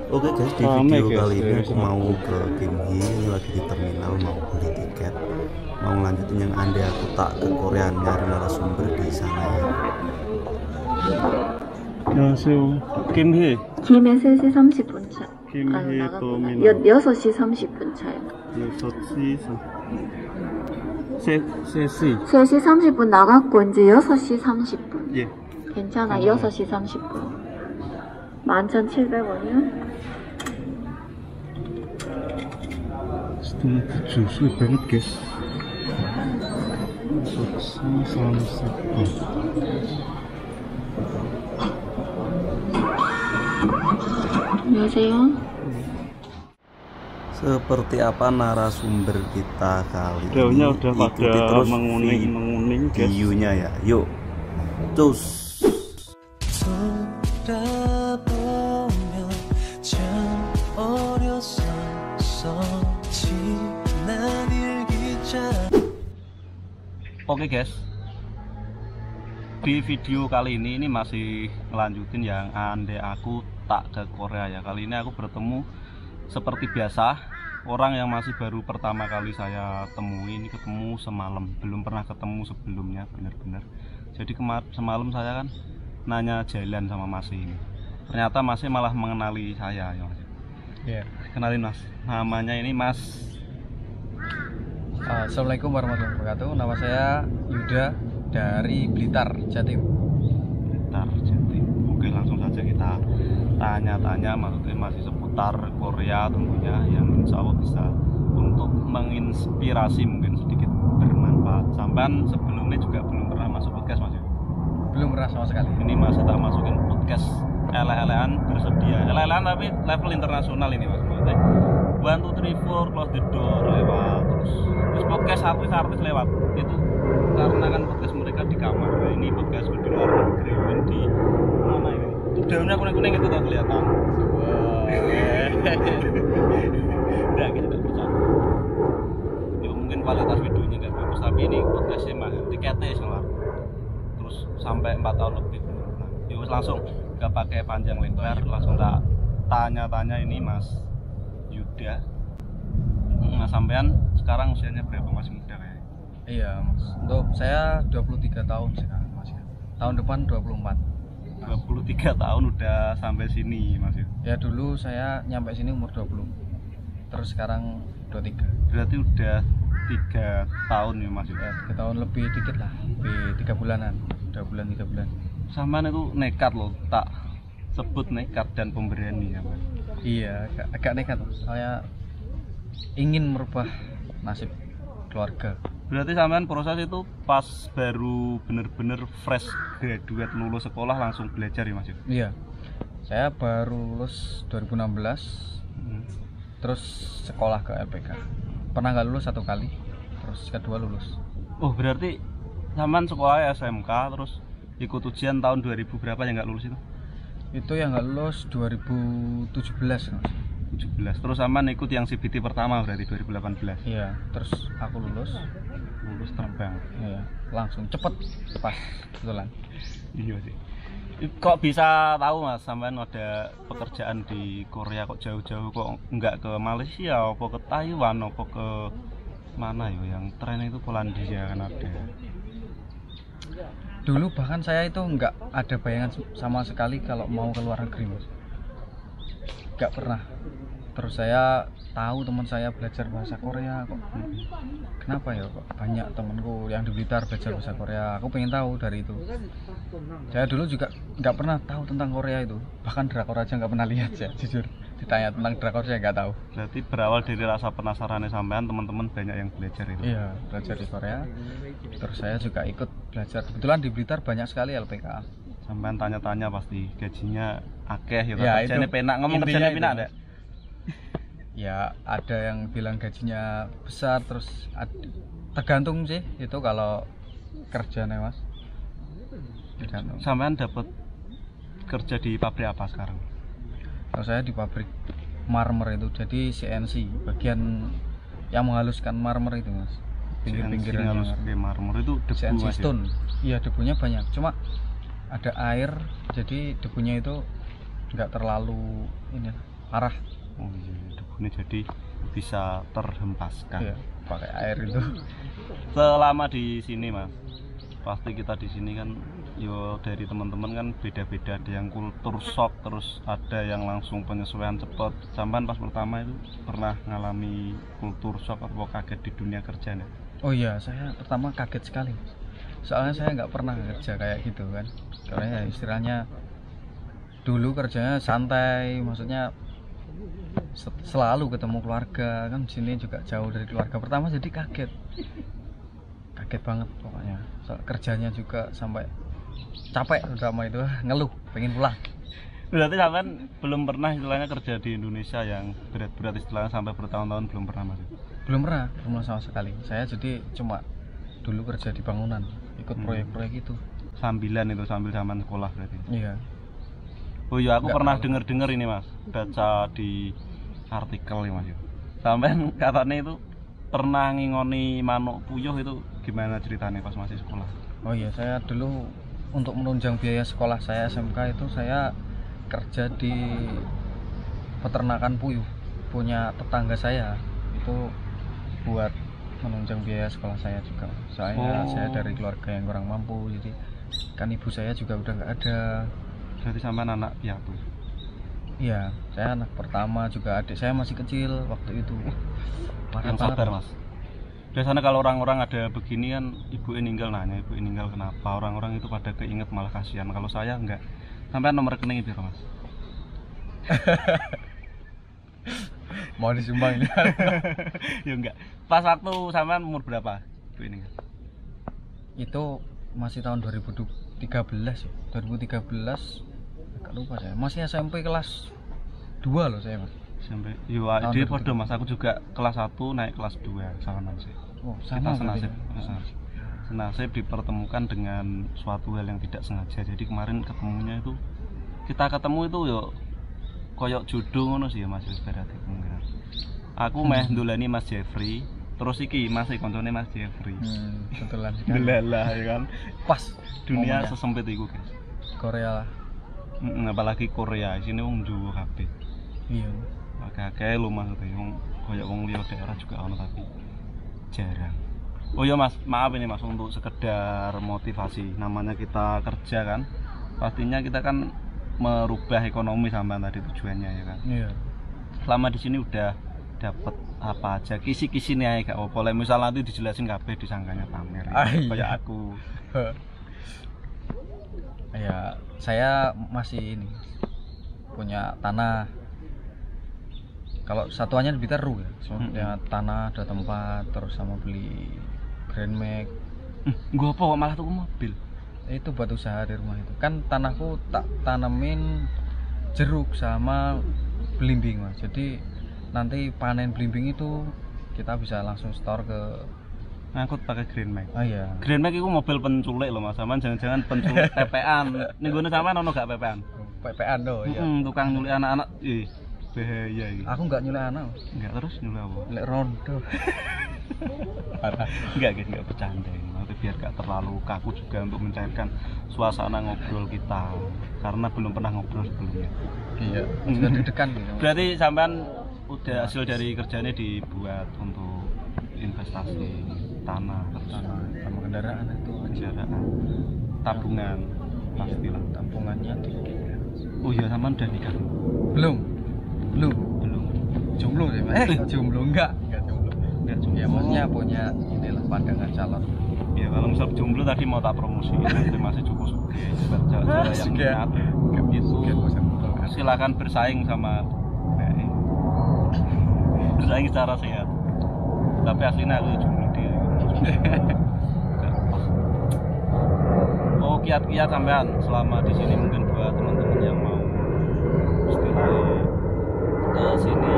Oke guys, di Rame, video guys, kali ini dari aku mau ke Kimhi, ini lagi di terminal mau beli tiket, mau ngelanjutin yang andai aku tak ke Korea, nyari narasumber di sana ya. 안녕하세요. 김희. 김해 3시 30분 차. 김해 나갔구나. 터미널. 6시 30분 차요. 6시 3시. 3시 30분 나갔고 이제 6시 30분. 예. 괜찮아. 6시 30분. 11,700원이요? 스타트 주스 banget guys. 6시 30분. 안녕하세요. Seperti apa narasumber kita kali ini? Daunnya udah Ikuti pada terus menguning guys. videonya ya. Yuk, cus. Oke guys, di video kali ini masih ngelanjutin yang andai aku tak ke Korea ya. Kali ini aku bertemu seperti biasa orang yang masih baru pertama kali saya temui. Ini ketemu semalam, belum pernah ketemu sebelumnya bener-bener. Jadi semalam saya kan nanya jalan sama Mas ini, ternyata Masnya malah mengenali saya ya Mas. Iya. Kenalin Mas, namanya ini Mas. Assalamualaikum warahmatullahi wabarakatuh. Nama saya Yuda dari Blitar, Jatim. Blitar, Jatim. Oke, langsung saja kita tanya-tanya, maksudnya masih seputar Korea tentunya, yang insya Allah bisa untuk menginspirasi, mungkin sedikit bermanfaat. Sampai sebelumnya juga belum pernah masuk podcast Mas. Belum pernah sama sekali. Ini Mas kita masukin podcast ele-elean bersedia. Ele-elean tapi level internasional ini Mas. Maksudnya 1, 2, 3, 4 close the door lewat, terus podcast artis-artis lewat itu karena kan podcast mereka di kamar. Nah, ini podcast di luar negeri, di mana ini? Daunnya kuning-kuning itu tak kelihatan. Enggak, kita tidak bercanda. Ya mungkin kualitas videonya nggak bagus, tapi ini podcastnya mahal, tiketnya selar. Terus sampai 4 tahun lebih. Nah, yuk langsung nggak pakai panjang lebar, langsung tak tanya-tanya ini Mas Yuda. Nah, sampean sekarang usianya berapa? Masih muda kayaknya? Iya, Mas. Untuk saya 23 tahun sekarang, Mas. Tahun depan 24. 23 tahun udah sampai sini Mas. Ya dulu saya nyampe sini umur 20. Terus sekarang 23. Berarti udah 3 tahun ya Mas. Ya, 3 tahun lebih dikit lah. Lebih 3 bulanan. 2 bulan, 3 bulan. Sampean itu nekat loh, tak sebut nekat dan pemberani ya Mas. Iya, agak nekat. Saya ingin merubah nasib keluarga. Berarti sampean proses itu pas baru bener-bener fresh graduate lulus sekolah langsung belajar ya Mas? Iya. Saya baru lulus 2016. Terus sekolah ke LPK. Pernah nggak lulus 1 kali, terus kedua lulus. Oh berarti sampean sekolah SMK terus ikut ujian tahun 2000 berapa yang nggak lulus itu? Itu yang nggak lulus 2017 Mas. 17. Terus sampean ikut yang CBT pertama berarti 2018. Iya, terus aku lulus terbang. iya, langsung cepet pas kebetulan. Iya sih. Kok bisa tahu Mas sampean ada pekerjaan di Korea, kok jauh-jauh, kok nggak ke Malaysia, apa ke Taiwan, apa ke mana ya yang tren itu Polandia kan ada. Dulu bahkan saya itu nggak ada bayangan sama sekali kalau mau ke luar negeri Mas. Nggak pernah. Terus saya tahu teman saya belajar bahasa Korea kok. Kenapa ya kok banyak temanku yang di Blitar belajar bahasa Korea. Aku pengen tahu dari itu. Saya dulu juga nggak pernah tahu tentang Korea itu. Bahkan drakor aja nggak pernah lihat ya, jujur. Ditanya tentang drakor saya nggak tahu. Berarti berawal dari rasa penasarannya sampean, teman-teman banyak yang belajar itu. Iya, belajar di Korea. Terus saya juga ikut belajar. Kebetulan di Blitar banyak sekali LPK. Sampean tanya-tanya pasti gajinya akeh ya, Ya, kerjanya itu penak, ngomong intinya kerjanya itu, penak Mas. ada. Ya ada yang bilang gajinya besar, terus tergantung sih itu kalau kerjanya Mas. Tergantung. Sampean dapat kerja di pabrik apa sekarang? Kalau saya di pabrik marmer itu, jadi CNC, bagian yang menghaluskan marmer itu Mas. Pinggir-pinggirnya harus pakai marmer itu debu CNC Mas, ya? stone. Iya, debunya banyak. Cuma ada air, jadi debunya itu nggak terlalu ini parah. Oh iya, debunya jadi bisa terhempaskan. Iya, pakai air itu. Selama di sini mas, pasti kita di sini kan, yo dari teman-teman kan beda-beda. Ada yang kultur shock, terus ada yang langsung penyesuaian cepat. Sampai pas pertama itu pernah ngalami kultur shock atau kaget di dunia kerja nih? Oh iya, saya pertama kaget sekali. Soalnya saya nggak pernah kerja kayak gitu kan. Karena ya istilahnya dulu kerjanya santai, maksudnya selalu ketemu keluarga kan, di sini juga jauh dari keluarga. Pertama jadi kaget banget pokoknya. Kerjanya juga sampai capek drama itu, ngeluh pengen pulang. Berarti sampean belum pernah istilahnya kerja di Indonesia yang berat-berat istilahnya sampai bertahun-tahun, belum pernah mas? Belum pernah sama sekali. Saya jadi cuma dulu kerja di bangunan, ikut proyek-proyek itu. Sambilan itu, sambil zaman sekolah berarti? Iya. Oh iya, aku Nggak pernah tahu. dengar ini mas, baca di artikel nih mas. Sampean katanya itu pernah ngingoni manuk puyuh, itu gimana ceritanya pas masih sekolah? Oh iya, saya dulu untuk menunjang biaya sekolah saya SMK itu saya kerja di peternakan puyuh punya tetangga saya, itu buat menunjang biaya sekolah saya juga. Soalnya saya dari keluarga yang kurang mampu, jadi kan ibu saya juga udah nggak ada. Berarti sampean anak piatu? Iya, saya anak pertama juga, adik saya masih kecil waktu itu. Parah Yang banget. sabar mas. Biasanya kalau orang-orang ada begini kan, ibu meninggal, nanya ibu meninggal kenapa, orang-orang itu pada keinget malah kasihan. Kalau saya enggak. Sampai nomor rekening itu mas? Mau disumbang ini. Ya enggak. Pas waktu sampean umur berapa ibu meninggal? Itu masih tahun 2013 ya. 2013 agak lupa saya. Masih SMP kelas 2 loh saya mas. Sampai yo Tahun dia 2013. podo mas, aku juga kelas 1 naik kelas 2 sama sih. Oh, Kita sama senasib, berarti. senasib dipertemukan dengan suatu hal yang tidak sengaja. Jadi kemarin ketemunya itu, kita ketemu itu yo koyok jodoh ngono sih ya mas, berarti mungkin. Aku meh ndolani Mas Jeffrey, terus iki Mas koncone Mas Jeffrey. Kebetulan sekali. Delalah ya kan. Pas Dunia momennya. sesempit itu guys. Korea lah. Apalagi Korea, sini wong Jawa kabeh. Iya. Akeh lho mas, wong koyok wong liya daerah juga ono tapi jarang. Oh iya mas, maaf ini mas, untuk sekedar motivasi, namanya kita kerja kan, pastinya kita kan merubah ekonomi sampai tadi tujuannya ya kan. Iya. Selama di sini udah dapat apa aja, kisi-kisi nih gak apa-apa. Misal nanti dijelasin kabeh disangkanya pamer Iya. kayak aku. Ya, saya masih ini punya tanah. Kalau satuannya di Biteru ya, semuanya tanah, ada tempat, terus sama beli Grand Max. Gue apa kok malah tuku mobil? Itu buat usaha di rumah itu. Kan tanahku tak tanemin jeruk sama belimbing mas. Jadi nanti panen belimbing itu kita bisa langsung store ke. Ngangkut pakai Grand Max. Ah iya. Grand Max itu mobil penculik loh mas, sampean jangan-jangan penculik PPan. Ning gone sampean ono gak PPan? PPN doh ya. Tukang nyulik anak-anak. Bahaya iki. Aku nggak nyulek anak, Enggak, terus nyulik apa? nyulek rondo. Enggak guys, enggak bercanda ini. Nanti biar gak terlalu kaku juga untuk mencairkan suasana ngobrol kita, karena belum pernah ngobrol sebelumnya. Iya. Sudah deg-degan gitu. Berarti sampean udah hasil dari kerjanya dibuat untuk investasi tanah, terus Tanah sama kendaraan itu kendaraan, tabungan, pastilah. tabungannya dikit. Oh iya, sampean udah nikah? Belum. Belum. Jomblo sih, Mas. Jomblo enggak jomblo. Enggak juga. Ya maksudnya punya inilah pandangan calon. Ya kalau misal jomblo tadi mau tak promosi, nanti masih cukup buat cewek-cewek yang minat itu silakan bersaing sama bersaing secara sehat. Tapi aslinya aku jomblo dia. Oh kiat-kiat sampean selama di sini mungkin buat teman-teman yang mau istilahnya ke sini,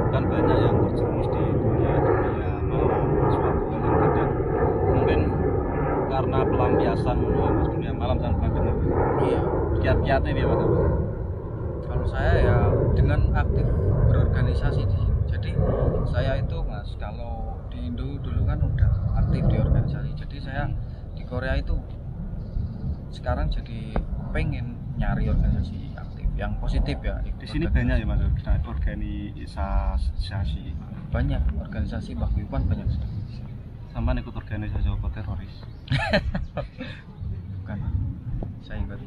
kan banyak yang terjerumus di dunia malam, suatu hal yang tidak mungkin karena pelampiasan menuju dunia malam sampai benar. Iya. Kiat-kiatnya dia mas. Kalau saya ya dengan aktif berorganisasi di sini. Jadi saya itu mas, kalau di Indo dulu kan udah aktif di organisasi. Jadi saya di Korea itu sekarang jadi pengen nyari organisasi aktif. yang positif ya. Di sini banyak ya mas organisasi. Banyak organisasi paguyuban banyak. Sampai ikut organisasi apa teroris? Bukan, saya ikut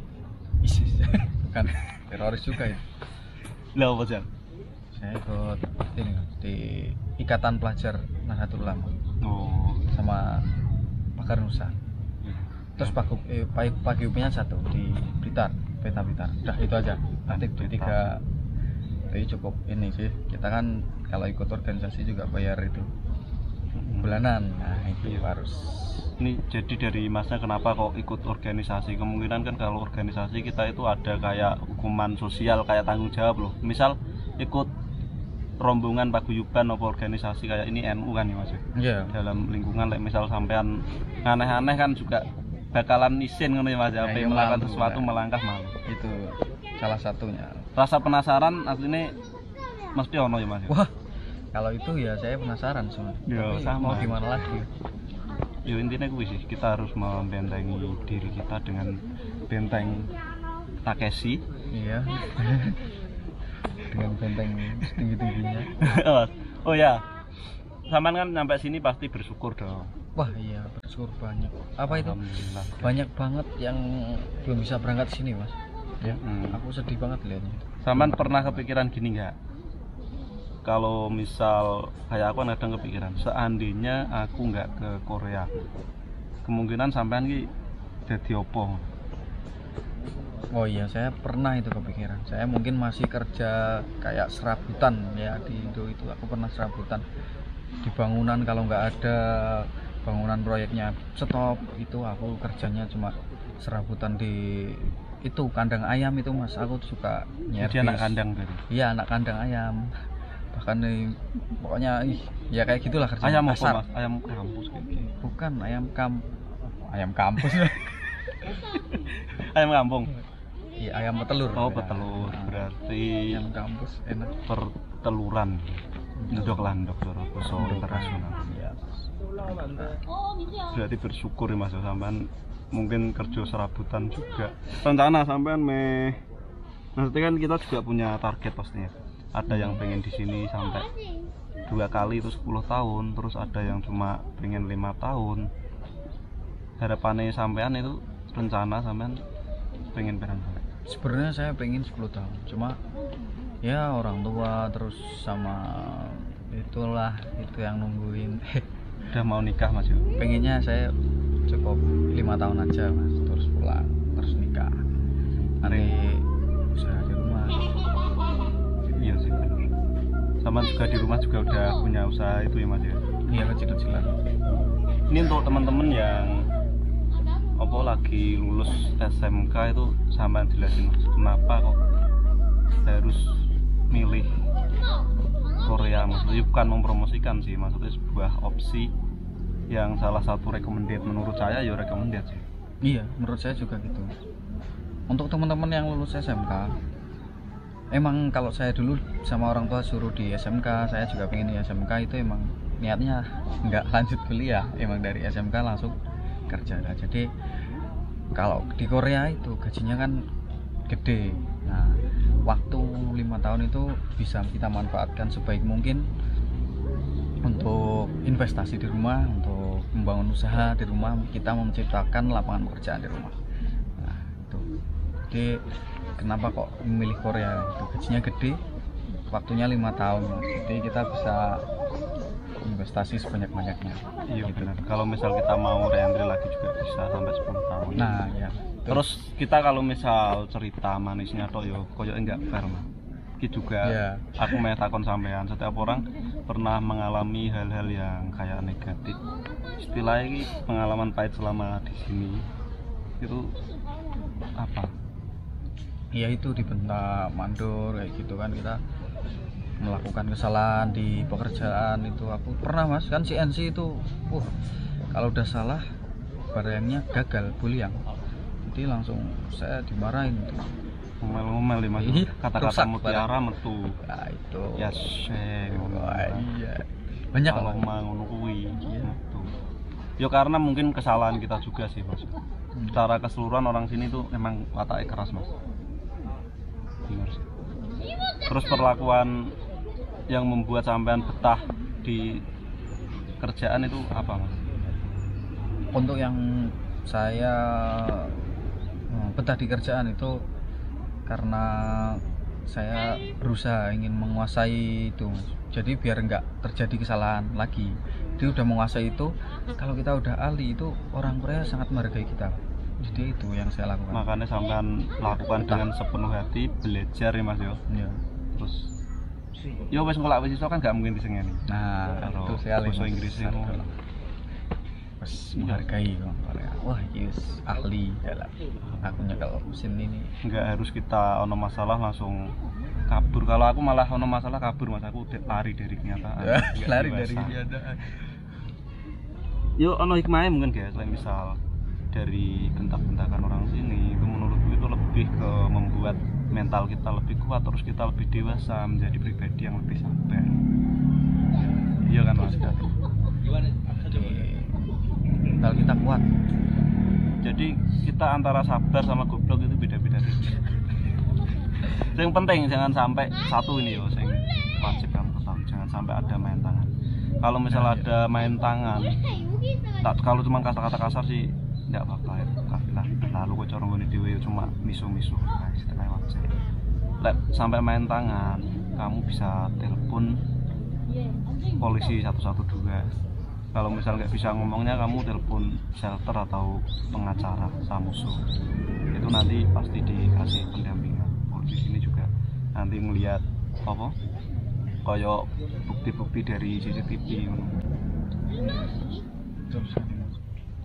ISIS. Bukan teroris juga ya. Lah apa Jan? Saya ikut ini di Ikatan Pelajar Nahdlatul Ulama Oh, sama Pakar Nusa. Terus paguyubannya satu di Blitar, Peta Blitar. Udah itu aja. Aktif di 3. Jadi cukup ini sih. Kita kan kalau ikut organisasi juga bayar itu bulanan. Nah itu harus. Ini jadi dari masnya kenapa kok ikut organisasi? Kemungkinan kan kalau organisasi kita itu ada kayak hukuman sosial, kayak tanggung jawab loh. Misal ikut rombongan paguyuban atau organisasi kayak ini NU kan ya mas? Iya. Dalam lingkungan misal sampean aneh-aneh kan juga bakalan isin ngono ya mas, Nah, iya, melakukan malu, sesuatu ya. melangkah malu. Itu salah satunya. Rasa penasaran aslinya mesti ono ya mas? Wah, kalau itu ya saya penasaran semua. Ya, Tapi sama. mau gimana lagi? Ya intinya gue sih, kita harus membentengi diri kita dengan benteng Takeshi. Iya. Dengan benteng tinggi-tingginya. Oh ya, Saman kan sampai sini pasti bersyukur dong. Wah iya, bersyukur banyak. Apa itu? Alhamdulillah. Banyak banget yang belum bisa berangkat sini mas. Ya, aku sedih banget lihatnya. Saman pernah kepikiran gini nggak? Kalau misal kayak aku kan kadang kepikiran, seandainya aku nggak ke Korea, kemungkinan sampean ki jadi opo? Oh iya, saya pernah itu kepikiran. Saya mungkin masih kerja kayak serabutan ya di Indo itu. Aku pernah serabutan di bangunan, kalau nggak ada bangunan proyeknya stop itu aku kerjanya cuma serabutan di itu kandang ayam itu mas. Aku suka nyervis. Jadi anak kandang berarti. Iya anak kandang ayam. Bahkan pokoknya ya kayak gitulah kerjanya. Ayam apa Kasar. mas? Ayam kampus kayak gitu. Bukan ayam kampus. Ayam kampung. Iya ayam petelur. Oh Ya. petelur, berarti Ayam kampus enak. perteluran. Ndok landok basa internasional. Iya. Berarti bersyukur ya mas sampean mungkin kerja serabutan juga. Rencana sampean nanti kan kita juga punya target pastinya. Ada yang pengen di sini sampai 2 kali itu 10 tahun, terus ada yang cuma pengen 5 tahun. Harapannya sampean itu rencana sampean pengen berapa? Sebenarnya saya pengen 10 tahun, cuma ya orang tua terus sama itulah itu yang nungguin. Udah mau nikah mas yuk? Pengennya saya cukup 5 tahun aja mas, terus pulang, terus nikah. Nanti usaha di rumah. Iya sih benar. Sama juga di rumah juga udah punya usaha itu ya mas ya? Iya kecil-kecilan. Ini untuk teman-teman yang apa lagi lulus SMK itu sama jelasin mas, kenapa kok harus milih Korea? Maksudnya bukan mempromosikan sih, maksudnya sebuah opsi yang salah satu recommended menurut saya ya recommended sih. Iya, menurut saya juga gitu. Untuk teman-teman yang lulus SMK, emang kalau saya dulu sama orang tua suruh di SMK, saya juga pengen di SMK itu emang niatnya nggak lanjut kuliah, emang dari SMK langsung kerja. Nah, jadi kalau di Korea itu gajinya kan gede. Nah, waktu 5 tahun itu bisa kita manfaatkan sebaik mungkin untuk investasi di rumah, untuk membangun usaha di rumah, kita menciptakan lapangan pekerjaan di rumah. Nah, itu. Jadi kenapa kok memilih Korea? Itu gajinya gede, waktunya 5 tahun. Jadi kita bisa investasi sebanyak-banyaknya. Iya benar. Kalau misal kita mau reentry lagi juga bisa sampai 10 tahun. Nah, ya. Terus kita kalau misal cerita manisnya toh yo koyo enggak fair mah. Iki juga Iya. aku mau takon sampean, setiap orang pernah mengalami hal-hal yang kayak negatif. Istilahnya ini pengalaman pahit selama di sini. Itu apa? Ya itu dibentak, mandor kayak gitu kan, kita melakukan kesalahan di pekerjaan itu. Aku pernah mas, kan CNC itu kalau udah salah barangnya gagal buliang, jadi langsung saya dimarahin tuh. Ngomel-ngomel nih mas, Iya, kata-kata rusak mutiara barang. metu. Nah itu Ya sheng. wah, iya banyak Kalau lah. mau ngono kuwi Iya. metu. Ya karena mungkin kesalahan kita juga sih mas. Secara keseluruhan orang sini tuh emang wataknya keras mas. bener sih. Terus perlakuan yang membuat sampean betah di kerjaan itu apa mas? Untuk yang saya betah di kerjaan itu karena saya berusaha ingin menguasai itu, jadi biar nggak terjadi kesalahan lagi. Dia udah menguasai itu, kalau kita udah ahli itu orang Korea sangat menghargai kita. Jadi itu yang saya lakukan. Makanya sampean lakukan dengan sepenuh hati, belajar ya mas yo. Ya. Terus yo wes ngelak wes iso kan gak mungkin disengeni. Nah, Karo itu sekali bahasa Inggris itu. Pas menghargai orang Korea. Wah, yes, ahli dalam aku nyekel mesin ini. Nggak harus kita ono masalah langsung kabur. Kalau aku malah ono masalah kabur mas, aku lari dari kenyataan. Nggak Lari dewasa. dari kenyataan. Yo ono hikmahnya mungkin guys, selain misal dari bentak-bentakan orang sini itu menurutku itu lebih ke membuat mental kita lebih kuat, terus kita lebih dewasa, menjadi pribadi yang lebih sabar. Iya kan mas? Mental kita kuat. Jadi kita antara sabar sama goblok itu beda-beda. Yang penting jangan sampai satu ini yo, yang wajib kamu ketahui, jangan sampai ada main tangan. Kalau misal ada main tangan, tak kalau cuma kata-kata kasar sih tidak apa-apa ya. Kafilah lalu kok corong ngene dhewe cuma misu-misu guys, kayak wajar. Lek sampai main tangan, kamu bisa telepon polisi 112. Kalau misal nggak bisa ngomongnya, kamu telepon shelter atau pengacara Samusu. Itu nanti pasti dikasih pendampingan. Polisi sini juga nanti ngelihat apa? Kayak bukti-bukti dari CCTV.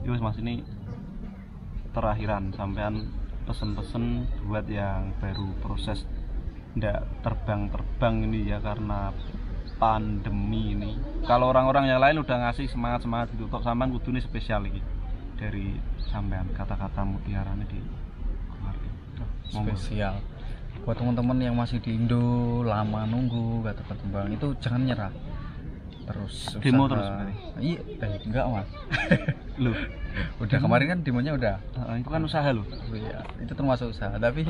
Yus mas, ini terakhiran sampean pesen-pesen buat yang baru proses ndak terbang ini ya karena pandemi ini. Kalau orang-orang yang lain udah ngasih semangat gitu, tok sampean kudune spesial iki dari sampean kata-kata mutiaranya di keluarga. Spesial buat teman-teman yang masih di Indo lama nunggu gak terbang itu, jangan nyerah, terus demo usaha. terus berarti? Iya, enggak mas. Loh, Udah kemarin kan demonya udah. itu kan usaha loh. Oh, iya, itu termasuk usaha, tapi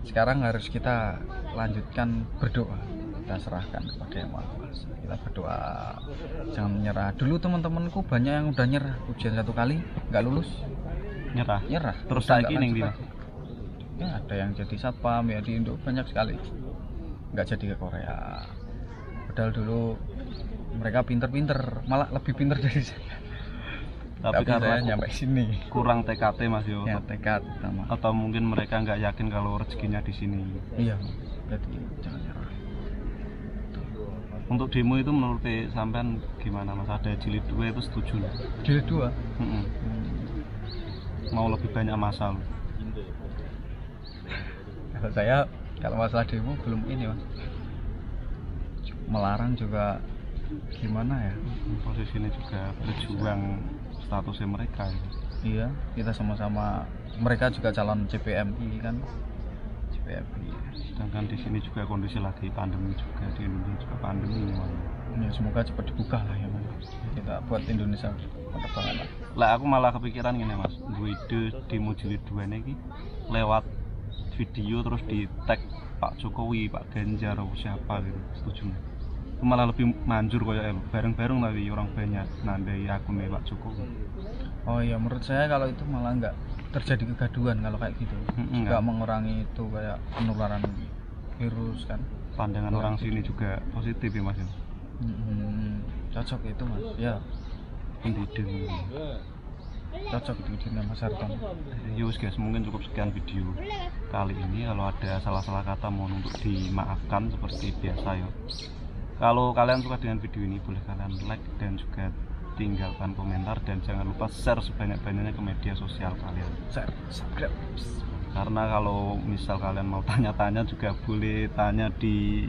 sekarang harus kita lanjutkan berdoa, kita serahkan kepada Yang Maha Kuasa. Kita berdoa, jangan menyerah. Dulu teman-temanku banyak yang udah nyerah, ujian 1 kali nggak lulus, Nyerah. udah Terus saiki nggak ning lanjut ndi? lagi. Ya, ada yang jadi satpam ya di Indo, banyak sekali nggak jadi ke Korea. Padahal dulu mereka pinter-pinter, malah lebih pinter dari saya. Tapi Saya karena nyampe sini kurang TKT mas yo. ya tekad sama. Atau mungkin mereka nggak yakin kalau rezekinya di sini. Iya, jadi jangan nyerah. Untuk demo itu menurut sampean gimana mas? Ada jilid 2 itu setuju loh. Jilid 2. Mau lebih banyak masa loh. Kalau saya, kalau masalah demo belum ini mas, melarang juga gimana ya. Posisinya juga berjuang statusnya mereka ya. Iya, kita sama-sama, mereka juga calon CPMI kan, CPMI. Sedangkan di sini juga kondisi lagi pandemi juga, di Indonesia juga pandemi memang. Ya semoga cepat dibuka lah ya mas, kita buat Indonesia penerbangan lah. Lah aku malah kepikiran gini mas, dua ide demo jilid 2 ini lewat video terus di tag Pak Jokowi, Pak Ganjar, atau siapa gitu, setuju nggak? Itu malah lebih manjur kayak bareng-bareng tapi orang banyak nandai akunnya Pak Jokowi. Oh iya, menurut saya kalau itu malah nggak terjadi kegaduhan kalau kayak gitu, juga mengurangi itu kayak penularan virus kan. Pandangan orang sini juga positif ya mas. Cocok itu mas, ya Ide. cocok itu ide Mas Harton. Yus guys, mungkin cukup sekian video kali ini. Kalau ada salah-salah kata mohon untuk dimaafkan seperti biasa ya. Kalau kalian suka dengan video ini boleh kalian like dan juga tinggalkan komentar, dan jangan lupa share sebanyak-banyaknya ke media sosial kalian. Share, subscribe. Karena kalau misal kalian mau tanya-tanya juga boleh tanya di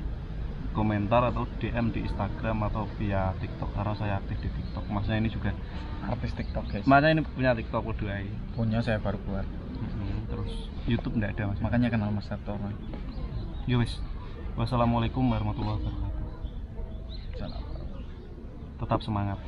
komentar atau DM di Instagram atau via TikTok, karena saya aktif di TikTok. Masnya ini juga Artis TikTok guys. Masnya ini punya TikTok berdua. Punya, saya baru buat. Terus YouTube enggak ada mas? Makanya kenal Mas Harton. Yo wis. Wassalamualaikum warahmatullahi wabarakatuh. Salam. Tetap semangat.